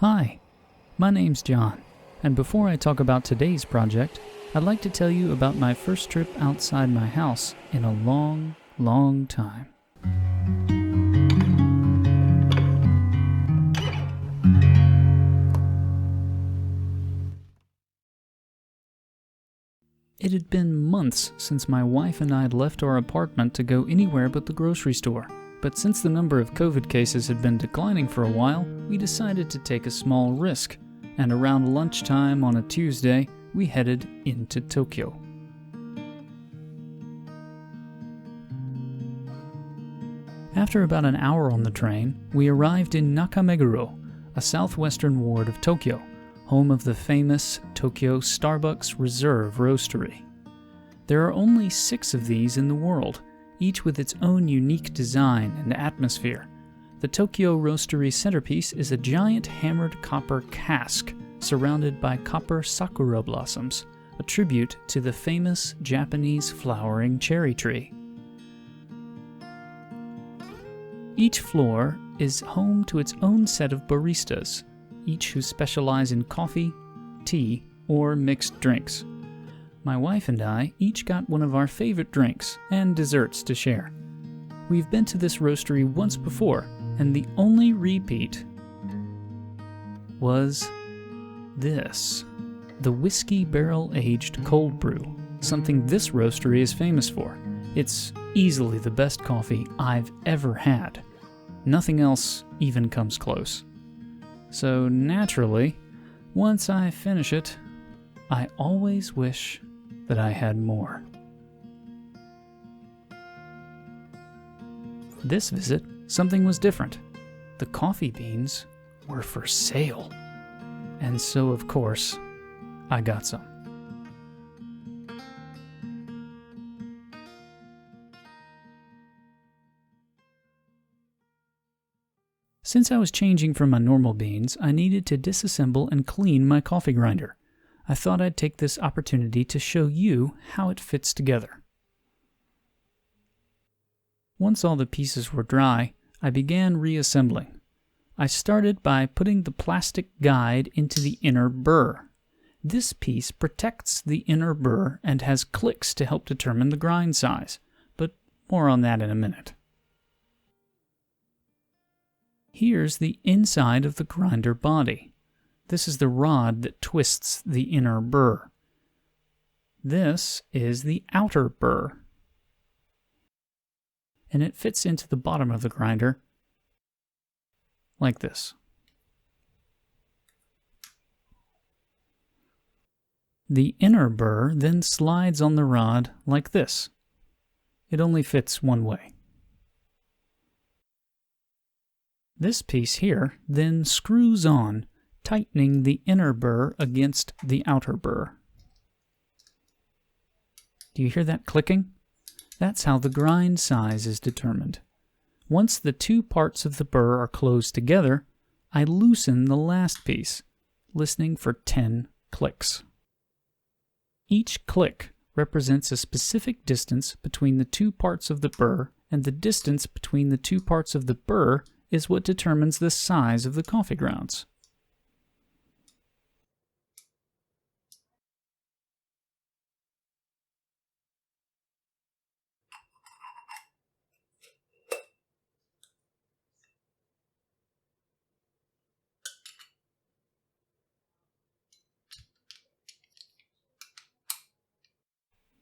Hi, my name's John, and before I talk about today's project, I'd like to tell you about my first trip outside my house in a long, long time. It had been months since my wife and I had left our apartment to go anywhere but the grocery store. But since the number of COVID cases had been declining for a while, we decided to take a small risk, and around lunchtime on a Tuesday, we headed into Tokyo. After about an hour on the train, we arrived in Nakameguro, a southwestern ward of Tokyo, home of the famous Tokyo Starbucks Reserve Roastery. There are only 6 of these in the world, each with its own unique design and atmosphere. The Tokyo Roastery centerpiece is a giant hammered copper cask surrounded by copper sakura blossoms, a tribute to the famous Japanese flowering cherry tree. Each floor is home to its own set of baristas, each who specialize in coffee, tea, or mixed drinks. My wife and I each got one of our favorite drinks and desserts to share. We've been to this roastery once before, and the only repeat was this: the whiskey barrel-aged cold brew, something this roastery is famous for. It's easily the best coffee I've ever had. Nothing else even comes close. So naturally, once I finish it, I always wish that I had more. This visit, something was different. The coffee beans were for sale. And so, of course, I got some. Since I was changing from my normal beans, I needed to disassemble and clean my coffee grinder. I thought I'd take this opportunity to show you how it fits together. Once all the pieces were dry, I began reassembling. I started by putting the plastic guide into the inner burr. This piece protects the inner burr and has clicks to help determine the grind size, but more on that in a minute. Here's the inside of the grinder body. This is the rod that twists the inner burr. This is the outer burr. And it fits into the bottom of the grinder like this. The inner burr then slides on the rod like this. It only fits one way. This piece here then screws on, tightening the inner burr against the outer burr. Do you hear that clicking? That's how the grind size is determined. Once the 2 parts of the burr are closed together, I loosen the last piece, listening for 10 clicks. Each click represents a specific distance between the 2 parts of the burr, and the distance between the 2 parts of the burr is what determines the size of the coffee grounds.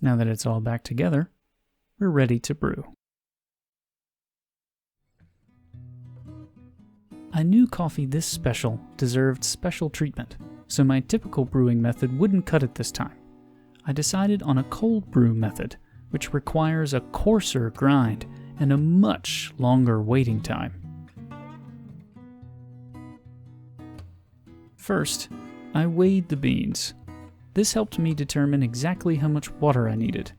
Now that it's all back together, we're ready to brew. I knew coffee this special deserved special treatment, so my typical brewing method wouldn't cut it this time. I decided on a cold brew method, which requires a coarser grind and a much longer waiting time. First, I weighed the beans. This helped me determine exactly how much water I needed.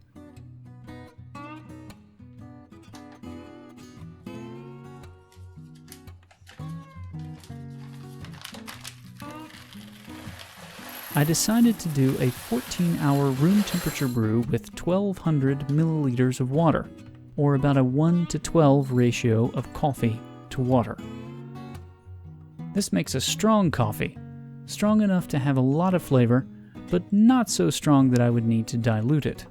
I decided to do a 14-hour room temperature brew with 1,200 milliliters of water, or about a 1 to 12 ratio of coffee to water. This makes a strong coffee, strong enough to have a lot of flavor, but not so strong that I would need to dilute it.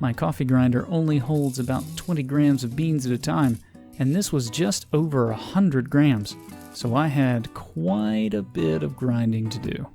My coffee grinder only holds about 20 grams of beans at a time, and this was just over 100 grams, so I had quite a bit of grinding to do.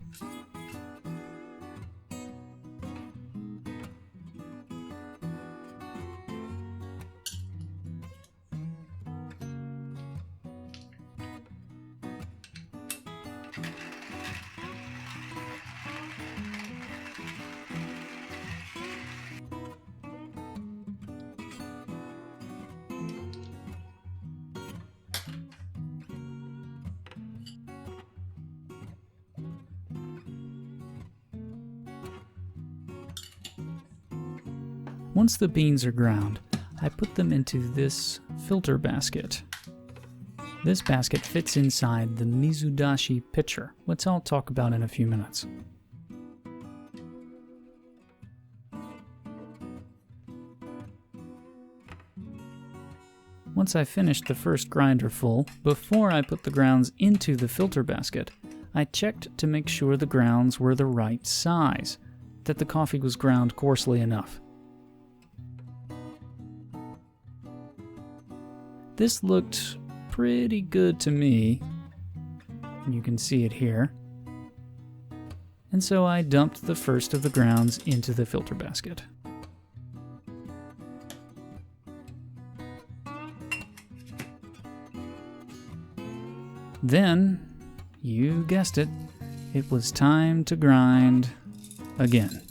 Once the beans are ground, I put them into this filter basket. This basket fits inside the Mizudashi pitcher, which I'll talk about in a few minutes. Once I finished the first grinder full, before I put the grounds into the filter basket, I checked to make sure the grounds were the right size, that the coffee was ground coarsely enough. This looked pretty good to me, and you can see it here. And so I dumped the first of the grounds into the filter basket. Then, you guessed it, it was time to grind again.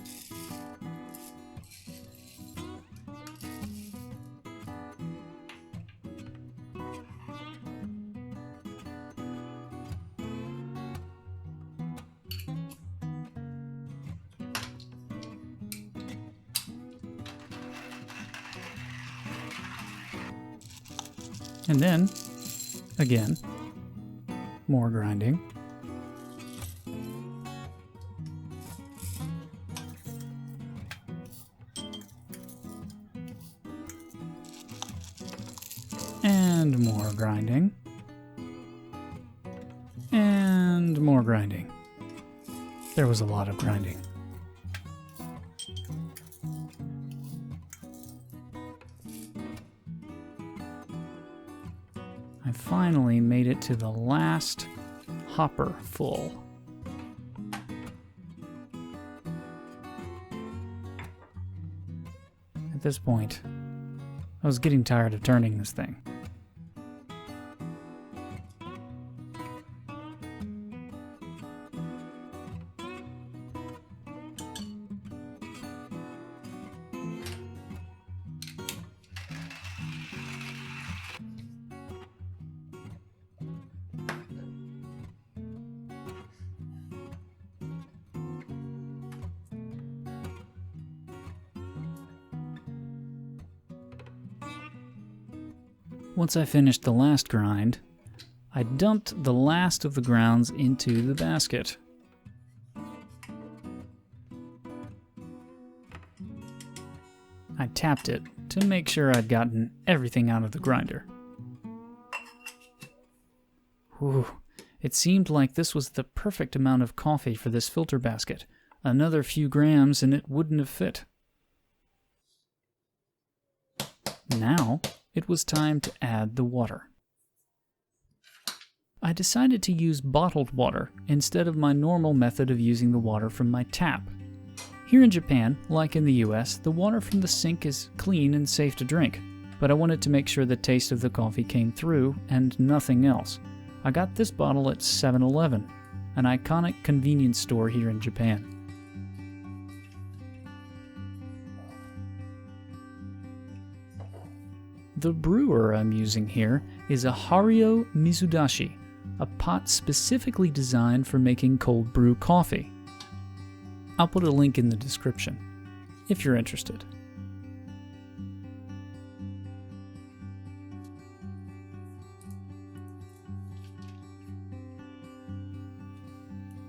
And then, again, more grinding. And more grinding. And more grinding. There was a lot of grinding. I finally made it to the last hopper full. At this point, I was getting tired of turning this thing. Once I finished the last grind, I dumped the last of the grounds into the basket. I tapped it to make sure I'd gotten everything out of the grinder. Whew, it seemed like this was the perfect amount of coffee for this filter basket. Another few grams and it wouldn't have fit. Now, it was time to add the water. I decided to use bottled water instead of my normal method of using the water from my tap. Here in Japan, like in the US, the water from the sink is clean and safe to drink, but I wanted to make sure the taste of the coffee came through and nothing else. I got this bottle at 7-Eleven, an iconic convenience store here in Japan. The brewer I'm using here is a Hario Mizudashi, a pot specifically designed for making cold brew coffee. I'll put a link in the description, if you're interested.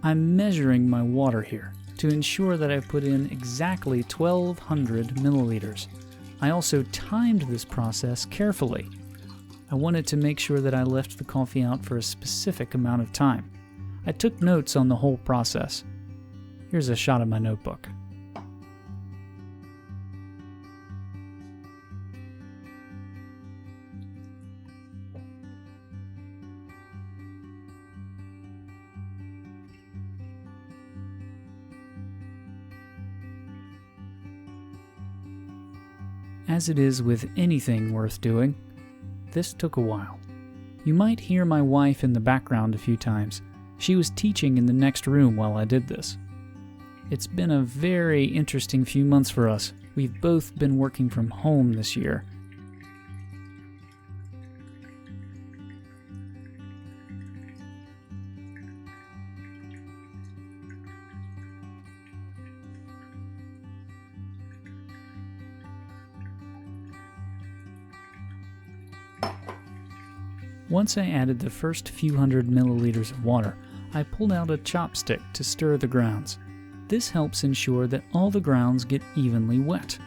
I'm measuring my water here to ensure that I've put in exactly 1200 milliliters. I also timed this process carefully. I wanted to make sure that I left the coffee out for a specific amount of time. I took notes on the whole process. Here's a shot of my notebook. As it is with anything worth doing, this took a while. You might hear my wife in the background a few times. She was teaching in the next room while I did this. It's been a very interesting few months for us. We've both been working from home this year. Once I added the first few hundred milliliters of water, I pulled out a chopstick to stir the grounds. This helps ensure that all the grounds get evenly wet.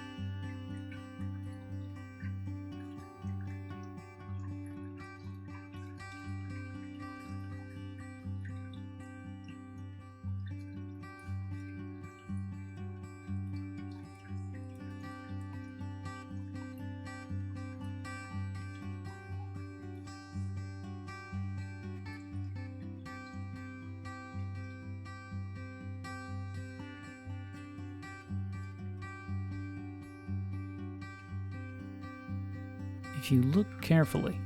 If you look carefully,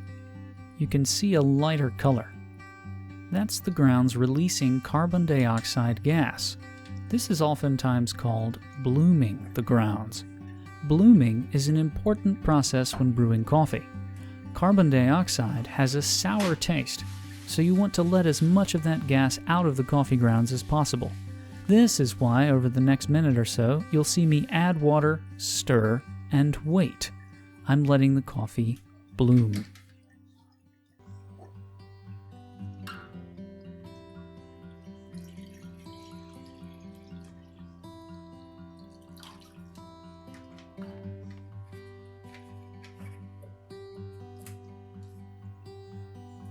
you can see a lighter color. That's the grounds releasing carbon dioxide gas. This is oftentimes called blooming the grounds. Blooming is an important process when brewing coffee. Carbon dioxide has a sour taste, so you want to let as much of that gas out of the coffee grounds as possible. This is why over the next minute or so, you'll see me add water, stir, and wait. I'm letting the coffee bloom.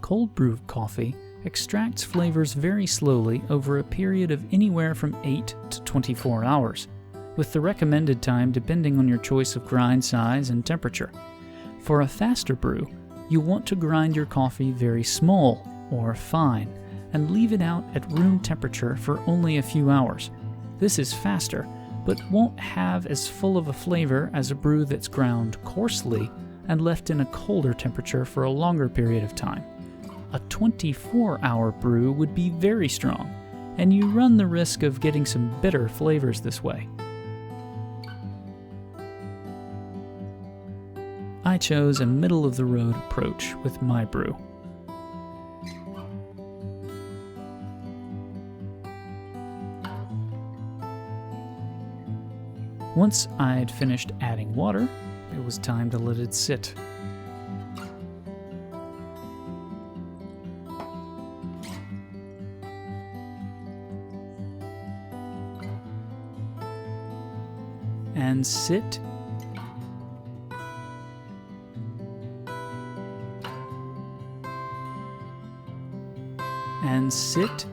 Cold brew coffee extracts flavors very slowly over a period of anywhere from 8 to 24 hours. With the recommended time depending on your choice of grind size and temperature. For a faster brew, you want to grind your coffee very small or fine and leave it out at room temperature for only a few hours. This is faster, but won't have as full of a flavor as a brew that's ground coarsely and left in a colder temperature for a longer period of time. A 24-hour brew would be very strong, and you run the risk of getting some bitter flavors this way. I chose a middle-of-the-road approach with my brew. Once I'd finished adding water, it was time to let it sit. And sit. And sit.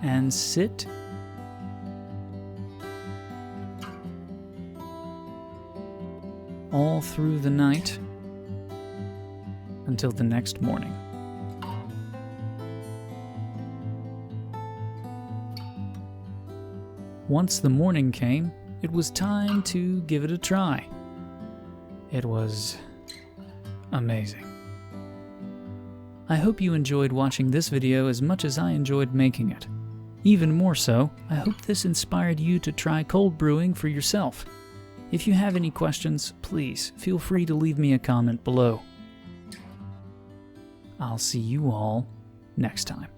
And sit. All through the night until the next morning. Once the morning came, it was time to give it a try. It was amazing. I hope you enjoyed watching this video as much as I enjoyed making it. Even more so, I hope this inspired you to try cold brewing for yourself. If you have any questions, please feel free to leave me a comment below. I'll see you all next time.